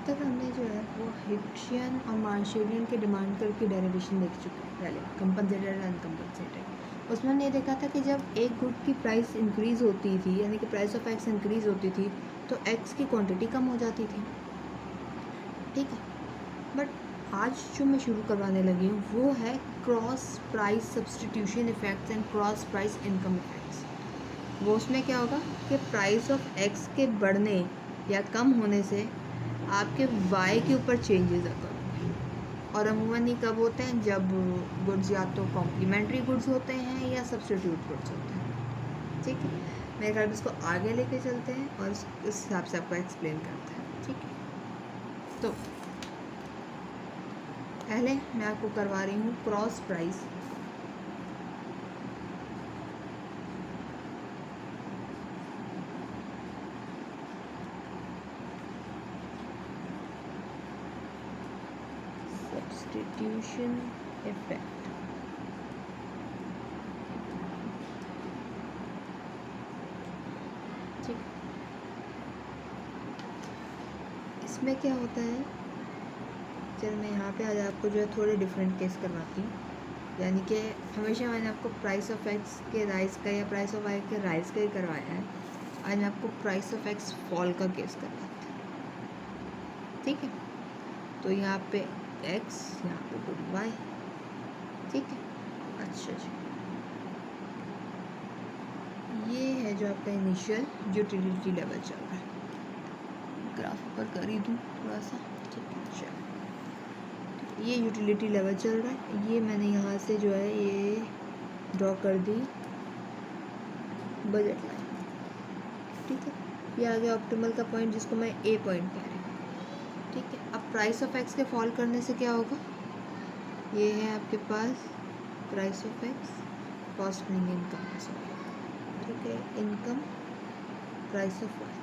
तक हमने जो है वो हिप्शियन और मार्शलियन के डिमांड कर्व की डेरिवेशन देख चुके हैं पहले, कंपनसेटेड और अनकम्पनसेटेड। उसमें हमने देखा था कि जब एक गुड की प्राइस इंक्रीज़ होती थी, यानी कि प्राइस ऑफ एक्स इंक्रीज़ होती थी, तो एक्स की क्वांटिटी कम हो जाती थी, ठीक है। बट आज जो मैं शुरू करवाने लगी हूँ वो है cross price substitution effects and cross price income effects. वो उसमें क्या होगा कि प्राइस ऑफ एक्स के बढ़ने या कम होने से आपके वाई के ऊपर चेंजेस अकर होंगे, और अमूमन ये कब होते हैं, जब गुड्स या तो कॉम्प्लीमेंट्री गुड्स होते हैं या सब्स्टिट्यूट गुड्स होते हैं, ठीक है। मेरे ख्याल में इसको आगे लेके चलते हैं और इस हिसाब से आपको एक्सप्लेन करते हैं, ठीक है। तो पहले मैं आपको करवा रही हूँ क्रॉस प्राइस सब्स्टिट्यूशन इफेक्ट। ठीक, इसमें क्या होता है, चल मैं यहाँ पे आज आपको जो है थोड़े डिफरेंट केस करवाती हूँ। यानी कि हमेशा मैंने आपको प्राइस ऑफ एक्स के राइज का या प्राइस ऑफ वाई के राइज का ही करवाया है। आज मैं आपको प्राइस ऑफ एक्स फॉल का केस करवाती हूँ, ठीक है। तो यहाँ पे एक्स, यहाँ पे गुड वाई, ठीक है। अच्छा जी, ये है जो आपका इनिशियल यूटिलिटी लेवल चल रहा है। ग्राफ ऊपर कर ही दूँ थोड़ा सा, ठीक है। चलो, ये यूटिलिटी लेवल चल रहा है। ये मैंने यहाँ से जो है ये ड्रॉ कर दी बजट लाइन, ठीक है। ये आ गया ऑप्टिमल का पॉइंट, जिसको मैं ए पॉइंट कह रही हूँ, ठीक है। अब प्राइस ऑफ एक्स के फॉल करने से क्या होगा, ये है आपके पास प्राइस ऑफ एक्स, कॉस्ट नहीं इनकम है, सॉरी, ठीक है, इनकम प्राइस ऑफ वाई।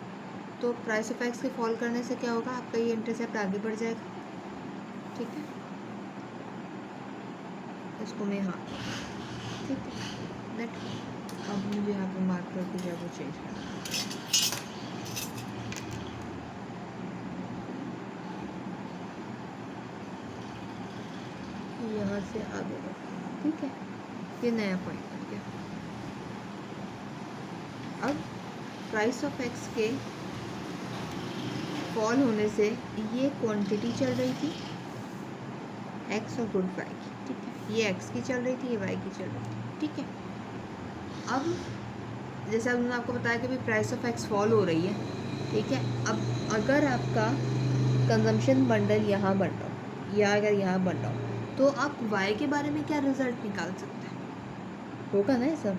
तो प्राइस ऑफ एक्स के फॉल करने से क्या होगा, आपका ये इंटरसेप्ट आगे बढ़ जाएगा, ठीक है। इसको मैं यहाँ, ठीक है, नेट। अब मुझे यहाँ पे मार्कर की जगह चेंज करना है, यहाँ से आगे बढ़ना, ठीक है। ये नया पॉइंट बन गया। अब प्राइस ऑफ एक्स के फॉल होने से ये क्वांटिटी चल रही थी एक्स और गुड वाई की, ठीक है। ये एक्स की चल रही थी, ये वाई की चल रही थी, ठीक है। अब जैसे अब मैंने आपको बताया कि भाई प्राइस ऑफ एक्स फॉल हो रही है, ठीक है। अब अगर आपका कंजम्पशन बंडल यहाँ बन रहा हो या अगर यहाँ बन रहा हो, तो आप वाई के बारे में क्या रिजल्ट निकाल सकते हैं, होगा ना ये सब।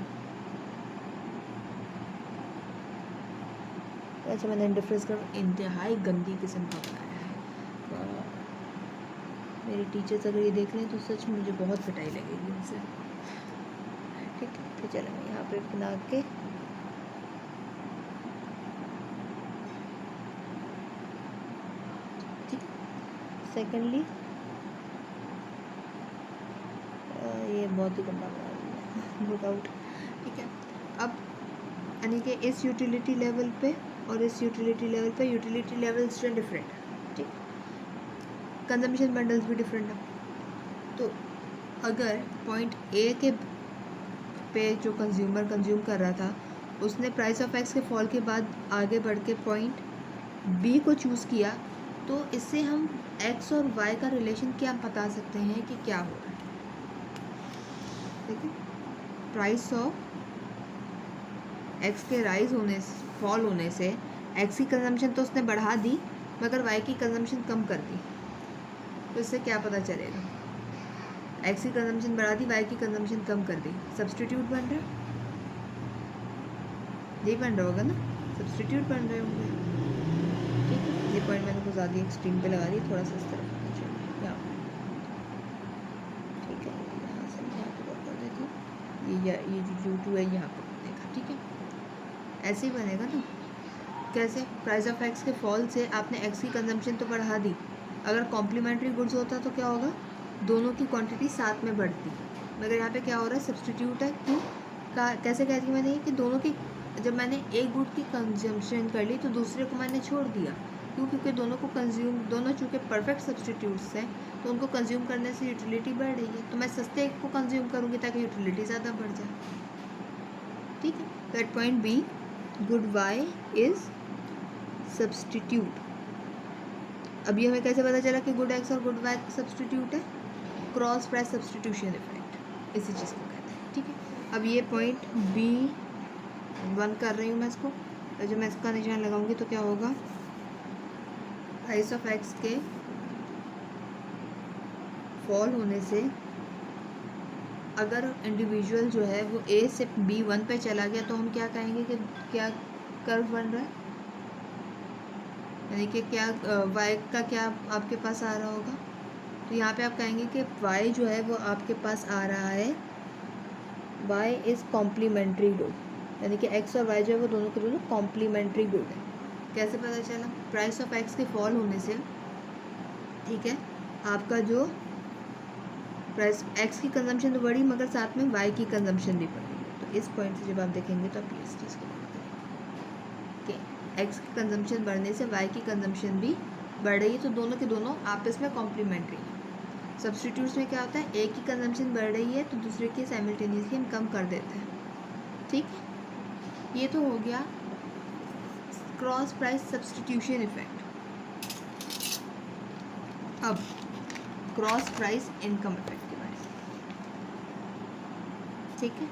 अच्छा, मैंने डिफरेंस कर इंतहाई गंदी किस्म का बनाया है। मेरे टीचर्स अगर ये देख लें तो सच में मुझे बहुत पिटाई लगेगी उनसे, ठीक है। तो चलो मैं यहाँ पे बना के सेकेंडली ये बहुत ही गंदा बना दिया, गुड आउट, ठीक है। अब यानी कि इस यूटिलिटी लेवल पे और इस यूटिलिटी लेवल पे यूटिलिटी लेवल्स जो डिफरेंट है, ठीक। कंजम्पशन बंडल्स भी डिफरेंट है। तो अगर पॉइंट ए के पे जो कंज्यूमर कंज्यूम कर रहा था, उसने प्राइस ऑफ एक्स के फॉल के बाद आगे बढ़ के पॉइंट बी को चूज़ किया, तो इससे हम एक्स और वाई का रिलेशन क्या बता सकते हैं कि क्या हो रहा है, ठीक है। प्राइस ऑफ एक्स के राइज होने फॉल होने से एक्स की कंजम्पशन तो उसने बढ़ा दी, मगर वाई की कंजम्पशन कम कर दी। तो इससे क्या पता चलेगा, एक्स की कंजम्पशन बढ़ा दी, वाई की कंजम्पशन कम कर दी, सब्स्टिट्यूट बन रहा है, यही बन रहा होगा ना, सब्स्टिट्यूट बन रहे होंगे, ठीक है। ये पॉइंट मैंने कुछ ज़्यादा एक्सट्रीम पे लगा दिया, थोड़ा सा इस तरफ होना चाहिए यहाँ, ठीक है। यहाँ से यहाँ पे कर देती हूँ, ये जो U2 है यहाँ पर बनेगा, ठीक है। ऐसे ही बनेगा ना, कैसे, प्राइस ऑफ एक्स के फॉल से आपने एक्स की कंजम्पशन तो बढ़ा दी, अगर कॉम्प्लीमेंट्री गुड्स होता तो क्या होगा, दोनों की क्वांटिटी साथ में बढ़ती, मगर यहाँ पे क्या हो रहा है, सब्स्टिट्यूट है। क्यों, कैसे कहती हूँ मैंने कि दोनों की जब मैंने एक गुड की कंजम्पशन कर ली तो दूसरे को मैंने छोड़ दिया, क्यों? क्योंकि दोनों चूँकि परफेक्ट सब्सटीट्यूट्स हैं, तो उनको कंज्यूम करने से यूटिलिटी बढ़ रही है, तो मैं सस्ते एक को कंज्यूम करूँगी ताकि यूटिलिटी ज़्यादा बढ़ जाए। ठीक है, तो at point B good Y is substitute. अभी हमें कैसे पता चला कि गुड एक्स और गुड वाई सब्सटीट्यूट है? क्रॉस प्राइस सब्सटीट्यूशन इफेक्ट, इसी चीज़ को कहते हैं। ठीक है, अब ये पॉइंट बी बंद कर रही हूँ मैं इसको, तो जब मैं इसका निशान लगाऊंगी तो क्या होगा? प्राइस ऑफ एक्स के फॉल होने से अगर इंडिविजुअल जो है वो ए से B1 पे चला गया तो हम क्या कहेंगे कि क्या कर्व बन रहा है, यानी कि क्या वाई का क्या आपके पास आ रहा होगा? तो यहाँ पे आप कहेंगे कि वाई जो है वो आपके पास आ रहा है, वाई इज़ कॉम्प्लीमेंट्री गुड, यानी कि एक्स और वाई जो है वो दोनों के दोनों कॉम्प्लीमेंट्री गुड है। कैसे पता चला? प्राइस ऑफ एक्स के फॉल होने से, ठीक है, आपका जो प्राइस एक्स की कंजम्पशन तो बढ़ी मगर साथ में वाई की कंजम्पशन भी बढ़ी है। तो इस पॉइंट से जब आप देखेंगे तो आप इस चीज़ को कि एक्स की कंजम्पशन बढ़ने से वाई की कंजम्पशन भी बढ़ रही है, तो दोनों के दोनों आपस में कॉम्प्लीमेंट्री हैं। सब्स्टिट्यूट्स में क्या होता है? एक की कंजम्पशन बढ़ रही है तो दूसरे की साइमल्टेनियसली हम कम कर देते हैं। ठीक, ये तो हो गया क्रॉस प्राइस सब्स्टिट्यूशन इफेक्ट। अब क्रॉस प्राइस इनकम इफेक्ट के बारे में, ठीक है।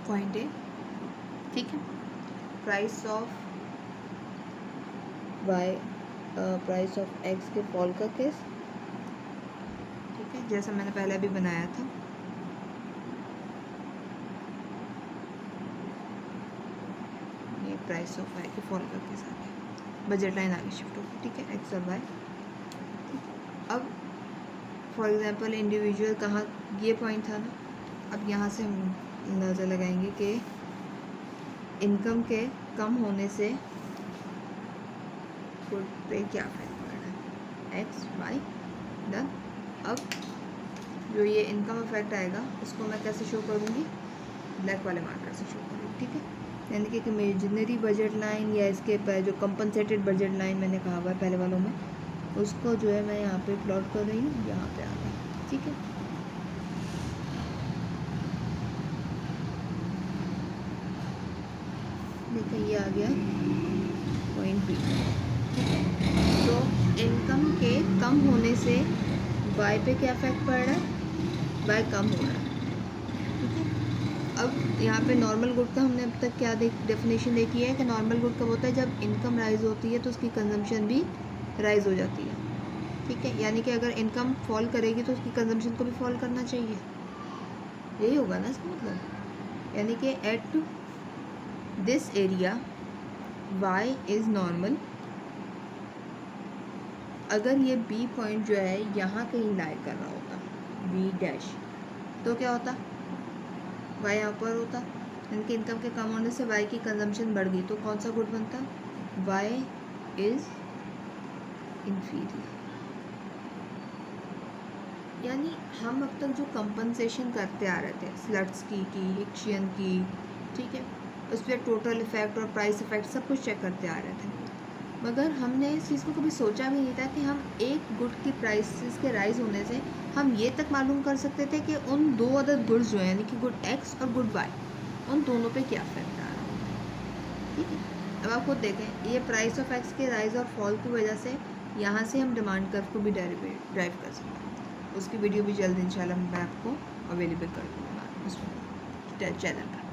पॉइंट ए, ठीक है, price of Y, price of X के फॉल का केस, ठीक है, जैसा मैंने पहले भी बनाया था। ये प्राइस ऑफ वाई के फॉल का केस आ गया, बजट लाइन आगे शिफ्ट होगी, ठीक है, एक्स और वाई। अब फॉर एग्जांपल इंडिविजुअल कहाँ, ये पॉइंट था ना, अब यहाँ से हम अंदाज़ा लगाएंगे कि इनकम के कम होने से गुड पे क्या इफेक्ट पड़ रहा है, एक्स वाई, डन। अब जो ये इनकम इफेक्ट आएगा उसको मैं कैसे शो करूँगी? ब्लैक वाले मार्कर से शो करूँगी, ठीक है, यानी कि इमेजिनरी बजट लाइन या इसके जो कंपनसेटेड बजट लाइन मैंने कहा हुआ है पहले वालों में, उसको जो है मैं यहाँ पे प्लॉट कर रही हूँ, यहाँ पे आ गई, ठीक है। देखिए ये आ गया पॉइंट बी। तो इनकम के कम होने से वाई पे क्या इफेक्ट पड़ रहा है? वाई कम हो रहा है, ठीक है। अब यहाँ पे नॉर्मल गुड का हमने अब तक क्या डेफिनेशन देखी है कि नॉर्मल गुड कब होता है? जब इनकम राइज होती है तो उसकी कंजम्पशन भी राइज हो जाती है, ठीक है, यानी कि अगर इनकम फॉल करेगी तो उसकी कंजम्पशन को भी फॉल करना चाहिए, यही होगा ना इसका मतलब। यानी कि at this area y is normal, अगर ये b पॉइंट जो है यहाँ कहीं लाई कर रहा होता, b डैश, तो क्या होता? y यहाँ पर होता, यानी कि इनकम के कम होने से y की कंजम्पशन बढ़ गई, तो कौन सा गुड बनता? y is inferior. यानी हम अब तक जो कंपनसेशन करते आ रहे थे स्लट्स की हिक्शियन की, ठीक है, उस पर टोटल इफेक्ट और प्राइस इफेक्ट सब कुछ चेक करते आ रहे थे, मगर हमने इस चीज़ को कभी सोचा भी नहीं था कि हम एक गुड की प्राइसेस के राइज होने से हम ये तक मालूम कर सकते थे कि उन दो अदर गुड्स जो हैं, यानी कि गुड एक्स और गुड वाई, उन दोनों पे क्या इफेक्ट आ रहा है, ठीक है। अब आप खुद देखें, ये प्राइस ऑफ एक्स के राइज और फॉल की वजह से यहाँ से हम डिमांड कर्व को भी ड्राइव कर सकते हैं। उसकी वीडियो भी जल्द इंशाल्लाह मैं आपको अवेलेबल कर दूँगा उस चैनल पर।